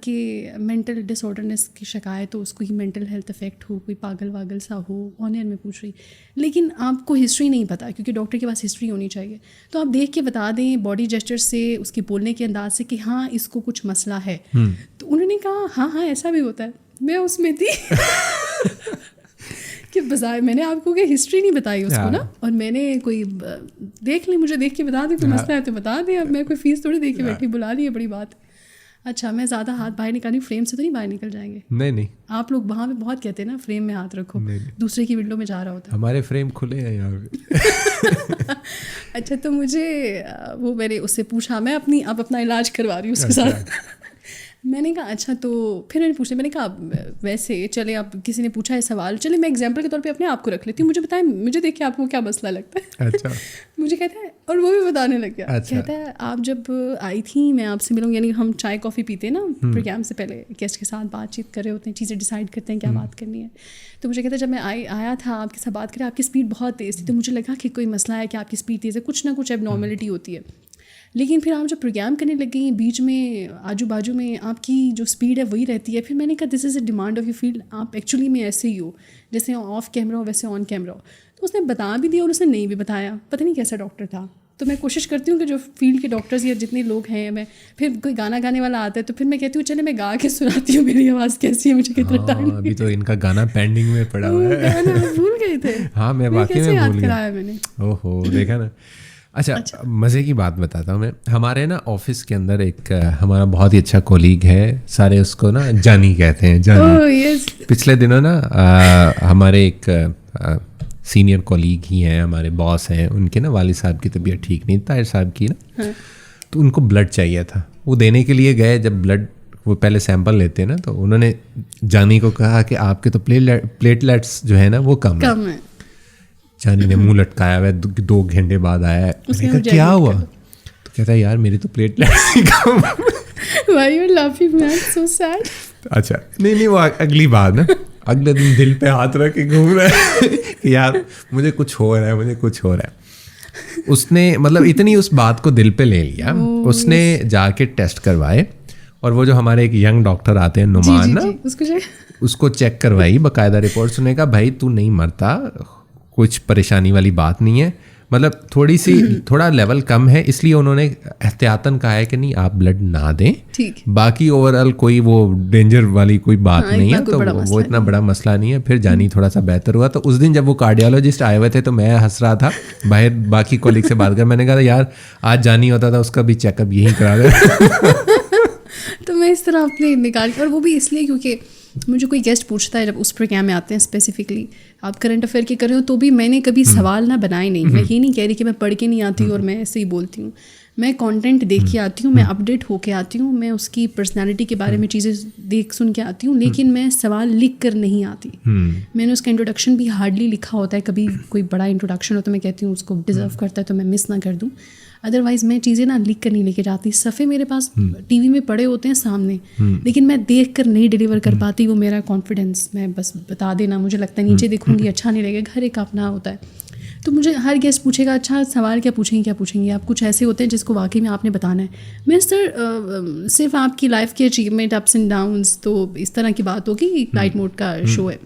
کہ مینٹل ڈس آرڈرنس کی شکایت ہو, اس کو ہی مینٹل ہیلتھ افیکٹ ہو, کوئی پاگل واگل سا ہو, آنلائن میں پوچھ رہی, لیکن آپ کو ہسٹری نہیں پتہ کیونکہ ڈاکٹر کے پاس ہسٹری ہونی چاہیے. تو آپ دیکھ کے بتا دیں باڈی جیسچر سے, اس کے بولنے کے انداز سے کہ ہاں اس کو کچھ مسئلہ ہے. تو انہوں نے کہا ہاں ہاں ایسا بھی ہوتا ہے. میں اس میں تھی کہ بظاہر میں نے آپ کو کہ ہسٹری نہیں بتائی اس کو نا, اور میں نے کوئی دیکھ لی, مجھے دیکھ کے بتا دیں کوئی مسئلہ ہے تو بتا دیں. اب میں کوئی فیس تھوڑی دے کے بیٹھی, بلا لی ہے بڑی بات. اچھا میں زیادہ ہاتھ باہر نکالی, فریم سے تو نہیں باہر نکل جائیں گے؟ نہیں. آپ لوگ وہاں پہ بہت کہتے ہیں نا فریم میں ہاتھ رکھو, دوسرے کی ونڈو میں جا رہا ہوتا ہے. ہمارے فریم کھلے ہیں یہاں پہ. اچھا تو مجھے وہ میں نے اس سے پوچھا, میں اب اپنا علاج کروا رہی ہوں اس کے ساتھ. میں نے کہا اچھا, تو پھر میں نے پوچھا, میں نے کہا ویسے چلے آپ کسی نے پوچھا ہے سوال, چلے میں ایگزامپل کے طور پہ اپنے آپ کو رکھ لیتی ہوں, مجھے بتائیں, مجھے دیکھ کے آپ کو کیا مسئلہ لگتا ہے. اچھا مجھے کہتا ہے, اور وہ بھی بتانے لگ گیا. کہتا ہے آپ جب آئی تھیں میں آپ سے ملوں, یعنی ہم چائے کافی پیتے ہیں نا پروگرام سے پہلے, گیسٹ کے ساتھ بات چیت کر رہے ہوتے ہیں, چیزیں ڈیسائڈ کرتے ہیں کیا بات کرنی ہے. تو مجھے کہتا ہے جب میں آیا تھا آپ کے ساتھ بات کریں, آپ کی اسپیڈ بہت تیز تھی, تو مجھے لگا کہ کوئی مسئلہ ہے کہ آپ کی اسپیڈ تیز ہے, کچھ نہ کچھ اب نارملٹی ہوتی ہے. لیکن پھر آپ جب پروگرام کرنے لگ گئی, بیچ میں آجو باجو میں آپ کی جو اسپیڈ ہے وہی رہتی ہے. پھر میں نے کہا this is a demand of you field, آپ ایکچولی میں ایسے ہی ہو جیسے آف کیمرہ ہو ویسے آن کیمرہ ہو. تو اس نے بتا بھی دیا اور اس نے نہیں بھی بتایا, پتہ نہیں کیسا ڈاکٹر تھا. تو میں کوشش کرتی ہوں کہ جو فیلڈ کے ڈاکٹرز یا جتنے لوگ ہیں, میں پھر کوئی گانا گانے والا آتا ہے تو پھر میں کہتی ہوں چلے میں گا کے سناتی ہوں میری آواز کیسی ہے, مجھے کتنا ٹائم. ابھی تو ان کا گانا پینڈنگ میں پڑا ہوا ہے, گانا بھول گئے تھے. ہاں میں واقعی میں بھول گیا. میں نے اوہو دیکھا نا. اچھا مزے کی بات بتاتا ہوں میں. ہمارے نا آفس کے اندر ایک ہمارا بہت ہی اچھا کولیگ ہے, سارے اس کو نا جانی کہتے ہیں. جانی پچھلے دنوں نا ہمارے ایک سینئر کولیگ ہی ہیں, ہمارے باس ہیں, ان کے نا والد صاحب کی طبیعت ٹھیک نہیں, طاہر صاحب کی نا, تو ان کو بلڈ چاہیے تھا. وہ دینے کے لیے گئے, جب بلڈ وہ پہلے سیمپل لیتے ہیں نا, تو انہوں نے جانی کو کہا کہ آپ کے تو پلیٹلیٹس جو ہے نا وہ کم ہے. جانی نے منہ لٹکایا ہوا ہے, 2 گھنٹے بعد آیا ہے. میں نے کہا کیا ہوا؟ تو کہتا ہے یار میری تو platelets he come. Why you laughing man? So sad. اچھا نہیں وہ اگلی بات نا, اگلے دن دل پہ ہاتھ رکھ کے گھوم رہا ہے کہ یار مجھے کچھ ہو رہا ہے. اس نے مطلب اتنی اس بات کو دل پہ لے لیا, اس نے جا کے ٹیسٹ کروائے, اور وہ جو ہمارے ایک ینگ ڈاکٹر آتے ہیں نعمان نا, اس کو چیک کروائی باقاعدہ رپورٹس. نے کہا بھائی تو نہیں مرتا, کچھ پریشانی والی بات نہیں ہے, مطلب تھوڑا لیول کم ہے, اس لیے انہوں نے احتیاطاً کہا ہے کہ نہیں آپ بلڈ نہ دیں, باقی اوور آل کوئی وہ ڈینجر والی کوئی بات نہیں ہے, تو وہ اتنا بڑا مسئلہ نہیں ہے. پھر جانی تھوڑا سا بہتر ہوا. تو اس دن جب وہ کارڈیالوجسٹ آئے ہوئے تھے تو میں ہنس رہا تھا باہر باقی کولیگ سے بات کر, میں نے کہا یار آج جانی ہوتا تھا اس کا بھی چیک اپ یہی کرا دے. تو میں اس طرح اپنے نکال کے, اور وہ بھی اس لیے کیونکہ مجھے کوئی گیسٹ پوچھتا ہے جب اس پروگرام میں آتے ہیں اسپیسیفکلی آپ کرنٹ افیئر کے کر رہے ہو, تو بھی میں نے کبھی سوال نہ بنائے نہیں. میں یہ نہیں کہہ رہی کہ میں پڑھ کے نہیں آتی اور میں ایسے ہی بولتی ہوں, میں کانٹینٹ دیکھ کے آتی ہوں, میں اپڈیٹ ہو کے آتی ہوں, میں اس کی پرسنالٹی کے بارے میں چیزیں دیکھ سن کے آتی ہوں, لیکن میں سوال لکھ کر نہیں آتی. میں نے اس کا انٹروڈکشن بھی ہارڈلی لکھا ہوتا ہے, کبھی کوئی بڑا انٹروڈکشن ہو تو میں کہتی ہوں اس کو ڈیزرو کرتا ہے تو میں مس نہ کر دوں. ادروائز میں چیزیں نہ لکھ کر نہیں لے کے جاتی. صفحے میرے پاس ٹی وی میں پڑے ہوتے ہیں سامنے, لیکن میں دیکھ کر نہیں ڈیلیور کر پاتی. وہ میرا کانفیڈینس, میں بس بتا دینا, مجھے لگتا ہے نیچے دیکھوں گی اچھا نہیں لگے گا, ہر ایک اپنا ہوتا ہے. تو مجھے ہر گیسٹ پوچھے گا اچھا سوال کیا پوچھیں گے آپ, کچھ ایسے ہوتے ہیں جس کو واقعی میں آپ نے بتانا ہے. میں سر صرف آپ کی لائف کی اچیومنٹ اپس اینڈ ڈاؤنس, تو اس طرح کی بات ہوگی, نائٹ موڈ کا شو ہے.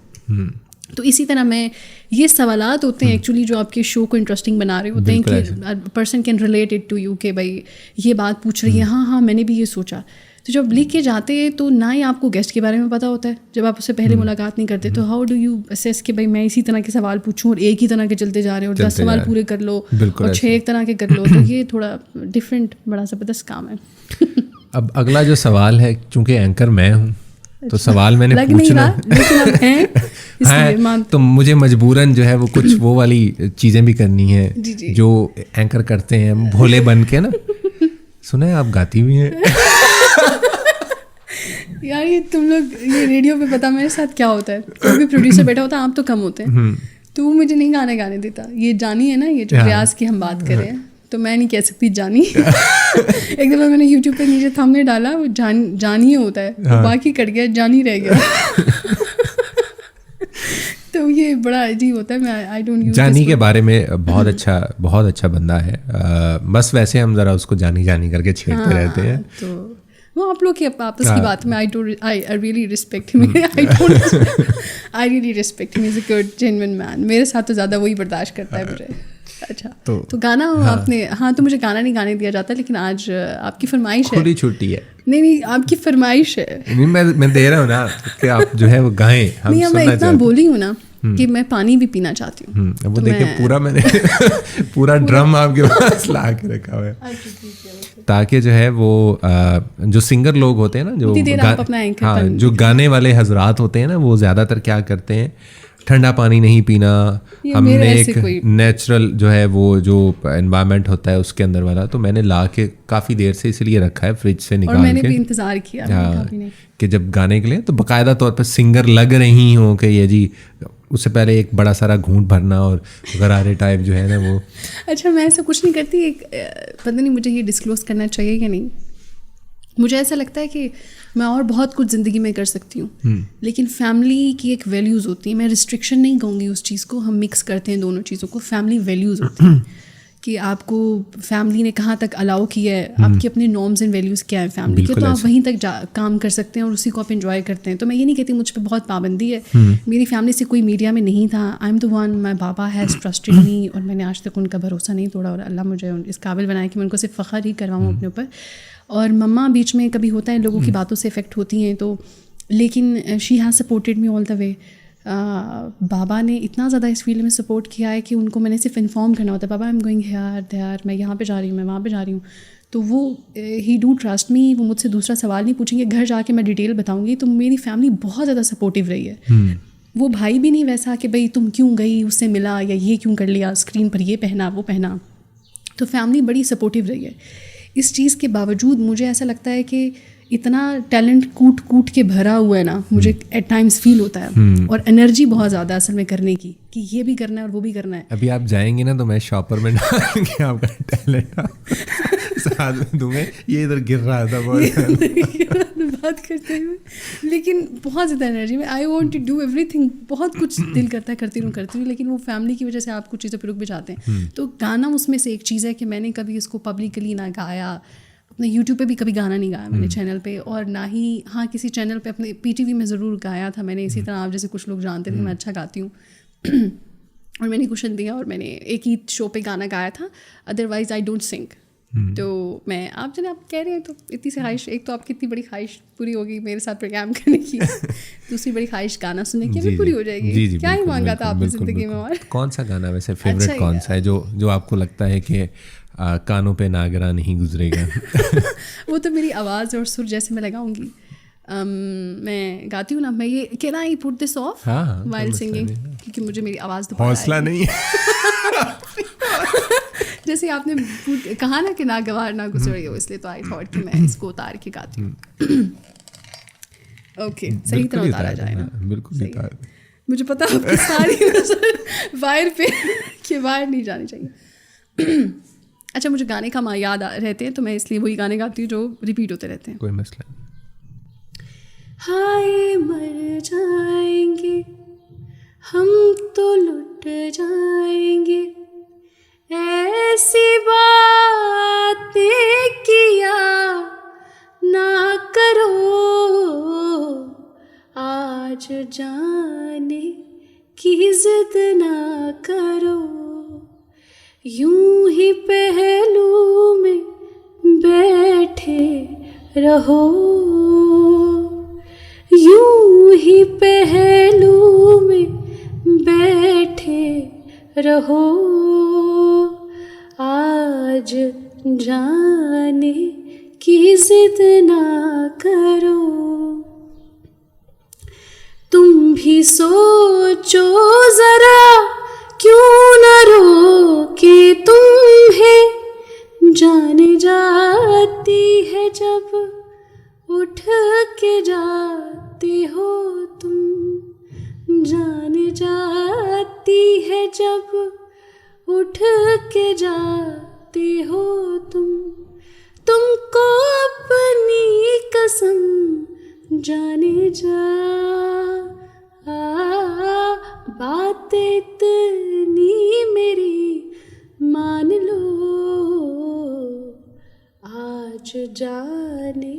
تو اسی طرح میں یہ سوالات ہوتے ہیں ایکچولی جو آپ کے شو کو انٹرسٹنگ بنا رہے ہوتے ہیں کہ person can relate it to you, کہ بھائی یہ بات پوچھ رہی ہے, ہاں میں نے بھی یہ سوچا. تو جب لکھ کے جاتے ہیں تو نہ ہی آپ کو گیسٹ کے بارے میں پتہ ہوتا ہے, جب آپ اس سے پہلے ملاقات نہیں کرتے, تو ہاؤ ڈو یو اسیس کہ بھائی میں اسی طرح کے سوال پوچھوں, اور ایک ہی طرح کے چلتے جا رہے ہیں, اور 10 سوال پورے کر لو اور 6 ایک طرح کے کر لو. تو یہ تھوڑا ڈفرینٹ بڑا زبردست کام ہے. اب اگلا جو سوال ہے, چونکہ اینکر میں ہوں تو سوال میں نے پوچھنا ہے, تو مجھے مجبوراً جو ہے وہ کچھ وہ والی چیزیں بھی کرنی ہیں جو اینکر کرتے ہیں بھولے بن کے نا. سنا ہے آپ گاتی بھی ہیں یار, یہ تم لوگ یہ ریڈیو پہ پتا میرے ساتھ کیا ہوتا ہے, کوئی بھی پروڈیوسر بیٹھا ہوتا ہے, آپ تو کم ہوتے ہیں, تو وہ مجھے نہیں گانے دیتا. یہ جانی ہے نا, یہ جو ریاض کی ہم بات کر رہے ہیں, تو میں نہیں کہہ سکتی جانی. ایک دفعہ میں نے یوٹیوب پہ نیچے تھم نے ڈالا, وہ جانی ہوتا ہے, باقی کٹ گیا, جانی رہ گیا. تو یہ بڑا عجیب ہوتا ہے. میں آئی ڈونٹ یوز جانی کے بارے میں بہت اچھا بندہ ہے, بس ویسے ہم ذرا اس کو جانی کر کے چھیڑتے رہتے ہیں. تو وہ آپ لوگ کی آپس کی بات میں I really respect him. I really respect him. He's a good genuine man. میرے ساتھ تو زیادہ وہی برداشت کرتا ہے مجھے. اچھا تو گانا آپ نے, ہاں تو مجھے گانا نہیں گانے دیا جاتا, لیکن آج آپ کی فرمائش ہے. کھلی چھٹی ہے. نہیں آپ کی فرمائش ہے. نہیں میں دے رہا ہوں نا کہ آپ جو ہے وہ گائیں. نہیں میں اتنا بولی ہوں نا کہ میں پانی بھی پینا چاہتی ہوں. وہ دیکھیں پورا میں نے پورا ڈرم آپ کے پاس لا کے رکھا ہوا ہے تاکہ جو ہے وہ جو سنگر لوگ ہوتے ہیں نا, جو گانے والے حضرات ہوتے ہیں نا, وہ زیادہ تر کیا کرتے ہیں, ٹھنڈا پانی نہیں پینا. ہم نے ایک نیچرل جو ہے وہ جو انوائرمنٹ ہوتا ہے اس کے اندر والا, تو میں نے لا کے کافی دیر سے اس لیے رکھا ہے فریج سے نکال کے, اور میں نے بھی انتظار کیا کہ جب گانے کے لیے تو باقاعدہ طور پہ سنگر لگ رہی ہوں کہ یہ جی اس سے پہلے ایک بڑا سارا گھونٹ بھرنا اور غرارے ٹائپ جو ہے نا وہ. اچھا میں ایسا کچھ نہیں کرتی. ایک پتہ نہیں مجھے یہ ڈسکلوز کرنا چاہیے یا نہیں. مجھے ایسا لگتا ہے کہ میں اور بہت کچھ زندگی میں کر سکتی ہوں, لیکن فیملی کی ایک ویلیوز ہوتی ہیں. میں ریسٹرکشن نہیں کہوں گی اس چیز کو, ہم مکس کرتے ہیں دونوں چیزوں کو. فیملی ویلیوز ہوتی ہیں کہ آپ کو فیملی نے کہاں تک الاؤ کیا ہے, آپ کے اپنے نارمز اینڈ ویلیوز کیا ہیں فیملی کے, تو آپ وہیں تک کام کر سکتے ہیں اور اسی کو آپ انجوائے کرتے ہیں. تو میں یہ نہیں کہتی مجھ پہ بہت پابندی ہے. میری فیملی سے کوئی میڈیا میں نہیں تھا. آئی ایم دا ون, مائی بابا ہیز ٹرسٹڈ می, اور میں نے آج تک ان کا بھروسہ نہیں توڑا, اور اللہ مجھے اس قابل بنایا کہ میں ان کو صرف فخر ہی کرواؤں اپنے اوپر. اور مما بیچ میں کبھی ہوتا ہے لوگوں کی باتوں سے افیکٹ ہوتی ہیں, تو لیکن شی ہیز سپورٹڈ می آل دا وے. بابا نے اتنا زیادہ اس فیلڈ میں سپورٹ کیا ہے کہ ان کو میں نے صرف انفارم کرنا ہوتا ہے, بابا I am going here there, میں یہاں پہ جا رہی ہوں, میں وہاں پہ جا رہی ہوں. تو وہ ہی ڈو ٹرسٹ می. وہ مجھ سے دوسرا سوال نہیں پوچھیں گے, گھر جا کے میں ڈیٹیل بتاؤں گی. تو میری فیملی بہت زیادہ سپورٹیو رہی ہے. وہ بھائی بھی نہیں ویسا کہ بھائی تم کیوں گئی, اس سے ملا, یا یہ کیوں کر لیا, اسکرین پر یہ پہنا وہ پہنا. تو فیملی بڑی سپورٹیو رہی ہے. اس چیز کے باوجود مجھے ایسا لگتا ہے کہ اتنا ٹیلنٹ کوٹ کے بھرا ہوا ہے نا, مجھے ایٹ ٹائمز فیل ہوتا ہے, اور انرجی بہت زیادہ اصل میں کرنے کی, کہ یہ بھی کرنا ہے اور وہ بھی کرنا ہے. ابھی آپ جائیں گے نا تو میں شاپر میں ڈالیں گے آپ کا ٹیلنٹ ساتھ میں دوں گے, یہ ادھر گر رہا تھا بات کرتے ہوئے, لیکن بہت زیادہ انرجی میں. I want to do everything, بہت کچھ دل کرتا ہے کرتی رہوں, لیکن وہ فیملی کی وجہ سے آپ کچھ چیزیں پہ رک بھی جاتے ہیں. تو گانا اس میں سے ایک چیز ہے کہ میں نے کبھی اس کو پبلکلی نہ گایا, اپنے یوٹیوب پہ بھی کبھی گانا نہیں گایا میں نے چینل پہ, اور نہ ہی ہاں کسی چینل پہ اپنے پی ٹی وی میں ضرور گایا تھا میں نے. اسی طرح آپ جیسے کچھ لوگ جانتے تھے میں اچھا گاتی ہوں, اور میں نے کوشن دیا, اور میں نے ایک ہی شو پہ گانا گایا تھا, ادروائز آئی ڈونٹ سنگ. تو میں آپ جناب کہہ رہے ہیں تو اتنی سی خواہش, ایک تو آپ کی اتنی بڑی خواہش پوری ہوگی میرے ساتھ پروگرام کرنے کی, دوسری بڑی خواہش گانا سننے کی بھی پوری ہو جائے گی. کیا ہی مانگا تھا آپ نے زندگی میں. اور کون سا گانا ویسے فیوریٹ کون سا ہے جو آپ کو لگتا ہے کہ کانوں پہ ناگرا نہیں گزرے گا؟ وہ تو میری آواز اور سر جیسے میں لگاؤں گی. میں گاتی ہوں نا, میں یہ can I put this of while singing, کیونکہ مجھے میری آواز تو حوصلہ نہیں ہے. جیسے آپ نے کہا نا کہ ناگوار نہ گزرے ہو, اس لیے تو آئی تھاٹ کہ میں اس کو اتار کے گاتی ہوں. اوکے صحیح طرح اتارا جائے نا, بالکل. مجھے پتا آپ کی ساری نظر وائر پہ کہ وائر نہیں جانی چاہیے. اچھا مجھے گانے کا یاد رہتے ہیں, تو میں اس لیے وہی گانے گاتی ہوں جو ریپیٹ ہوتے رہتے ہیں. کوئی مسئلہ نہیں. ہائے مر جائیں گے ہم تو لٹ جائیں گے, ایسی باتیں کیا نہ کرو, آج جانے کی ضد نہ کرو, یوں ہی پہلو میں بیٹھے رہو, یوں ہی پہلو میں بیٹھے رہو, آج جانے کی ضد نہ کرو. تم بھی سوچو ذرا کیوں نہ روکے تمہیں, جان جاتی ہے جب اٹھ کے جاتے ہو تم, جان جاتی ہے جب اٹھ کے جاتے ہو تم کو اپنی قسم جانے جا, بات اتنی میری مان لو, آج جانے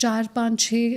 4 5 6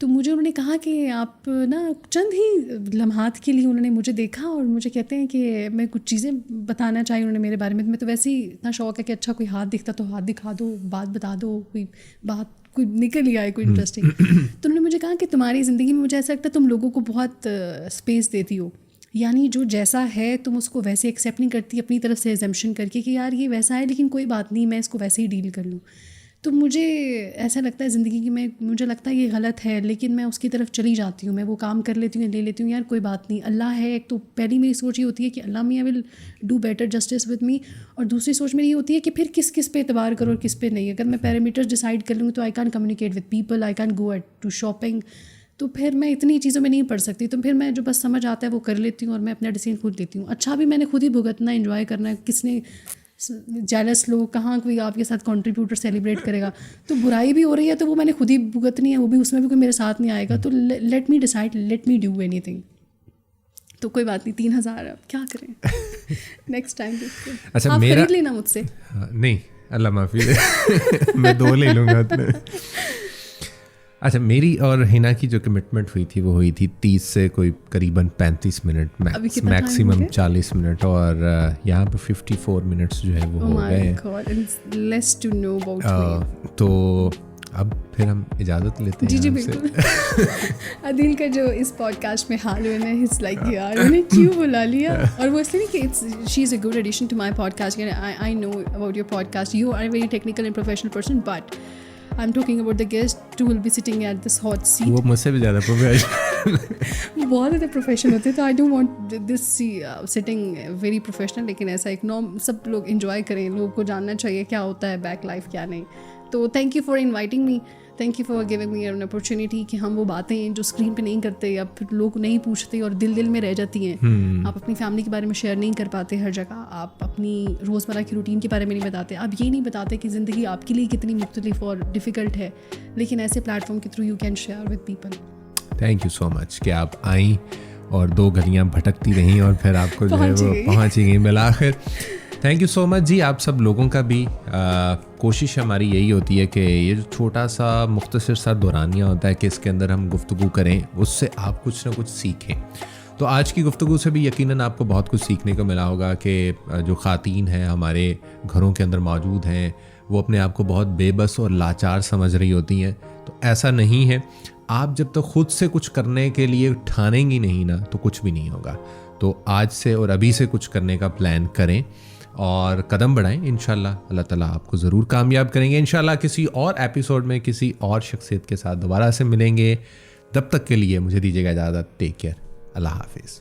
تو مجھے انہوں نے کہا کہ آپ نا چند ہی لمحات کے لیے انہوں نے مجھے دیکھا اور مجھے کہتے ہیں کہ میں کچھ چیزیں بتانا چاہیے انہوں نے میرے بارے میں تو ویسے ہی اتنا شوق ہے کہ اچھا کوئی ہاتھ دکھتا تو ہاتھ دکھا دو, بات بتا دو, کوئی بات کوئی نکل ہی آئے کوئی انٹرسٹنگ. تو انہوں نے مجھے کہا کہ تمہاری زندگی میں مجھے ایسا لگتا ہے تم لوگوں کو بہت اسپیس دیتی ہو, یعنی جو جیسا ہے تم اس کو ویسے ایکسیپٹ نہیں کرتی اپنی طرف سے ایزمپشن کر کے کہ یار یہ ویسا ہے لیکن کوئی بات نہیں میں اس کو ویسے ہی ڈیل کر لوں. تو مجھے ایسا لگتا ہے زندگی کی میں مجھے لگتا ہے یہ غلط ہے لیکن میں اس کی طرف چلی جاتی ہوں, میں وہ کام کر لیتی ہوں, لے لیتی ہوں, یار کوئی بات نہیں اللہ ہے. ایک تو پہلی میری سوچ یہ ہوتی ہے کہ اللہ میاں will do better justice with me, اور دوسری سوچ میری یہ ہوتی ہے کہ پھر کس کس پہ اعتبار کرو اور کس پہ نہیں. اگر میں پیرامیٹرز ڈیسائڈ کر لوں تو I can communicate with people, I can go at to shopping, تو پھر میں اتنی چیزوں میں نہیں پڑھ سکتی. تو پھر میں جو بس سمجھ آتا ہے وہ کر لیتی ہوں اور میں اپنا ڈیسیژن خود لیتی ہوں. اچھا بھی میں نے خود ہی بھگتنا, انجوائے کرنا ہے, کس نے جیلس لوگ کہاں کوئی آپ کے ساتھ کنٹریبیوٹر سیلیبریٹ کرے گا. تو برائی بھی ہو رہی ہے تو وہ میں نے خود ہی بھگتنی ہے, وہ بھی اس میں بھی کوئی میرے ساتھ نہیں آئے گا. تو let me decide, let me do any thing. تو کوئی بات نہیں 3000 اب کیا کریں, نیکسٹ ٹائم دیکھتے ہیں. اچھا آپ میرا خرید لینا مجھ سے. نہیں اللہ معافی دے, میں 2 لے لوں گا. اچھا میری اور ہینا کی جو کمٹمنٹ ہوئی تھی وہ ہوئی تھی 30 سے کوئی قریباً 35 منٹ, میکسیمم 40 منٹ, اور یہاں پہ 54 منٹس جو ہے وہ ہو گئے ہیں. تو اب پھر ہم اجازت لیتے ہیں. جی جی بالکل. عدیل کا جو اس پوڈ کاسٹ میں حال ہوئے نا, اٹس لائک یار میں نے کیوں بلا لیا, اور وہ اس لیے کہ she is a good addition to my podcast. I know about your podcast, you are a very technical and professional person, but I'm talking about the guest who will be sitting at this hot seat. وہ مجھ سے بھی زیادہ professional, وہ بہت زیادہ professional ہوتے ہیں. تو I don't want this sitting very professional, لیکن ایسا ایک نام سب لوگ انجوائے کریں, لوگوں کو جاننا چاہیے کیا ہوتا ہے بیک لائف کیا نہیں. تو thank you for inviting me, thank you for giving me an opportunity کہ ہم وہ باتیں جو اسکرین پہ نہیں کرتے یا پھر لوگ نہیں پوچھتے اور دل میں رہ جاتی ہیں. آپ اپنی فیملی کے بارے میں شیئر نہیں کر پاتے ہر جگہ, آپ اپنی روزمرہ کی روٹین کے بارے میں نہیں بتاتے, آپ یہ نہیں بتاتے کہ زندگی آپ کے لیے کتنی مختلف اور ڈیفیکلٹ ہے, لیکن ایسے پلیٹ فارم کے through you can share with people. Thank you so much کہ آپ آئیں اور 2 گلیاں بھٹکتی رہیں اور پھر آپ کو جو ہے وہ پہنچ ہی گئی بالآخر. تھینک یو سو مچ جی. آپ سب لوگوں کا بھی کوشش ہماری یہی ہوتی ہے کہ یہ جو چھوٹا سا مختصر سا دورانیہ ہوتا ہے کہ اس کے اندر ہم گفتگو کریں, اس سے آپ کچھ نہ کچھ سیکھیں. تو آج کی گفتگو سے بھی یقیناً آپ کو بہت کچھ سیکھنے کو ملا ہوگا کہ جو خواتین ہیں ہمارے گھروں کے اندر موجود ہیں وہ اپنے آپ کو بہت بے بس اور لاچار سمجھ رہی ہوتی ہیں. تو ایسا نہیں ہے, آپ جب تک خود سے کچھ کرنے کے لیے ٹھانیں گی نہیں نا تو کچھ بھی نہیں ہوگا. تو آج سے اور ابھی سے کچھ کرنے کا پلان کریں اور قدم بڑھائیں. انشاءاللہ اللہ تعالیٰ آپ کو ضرور کامیاب کریں گے. انشاءاللہ کسی اور ایپیسوڈ میں کسی اور شخصیت کے ساتھ دوبارہ سے ملیں گے. تب تک کے لیے مجھے دیجیے گا اجازت. Take care. اللہ حافظ.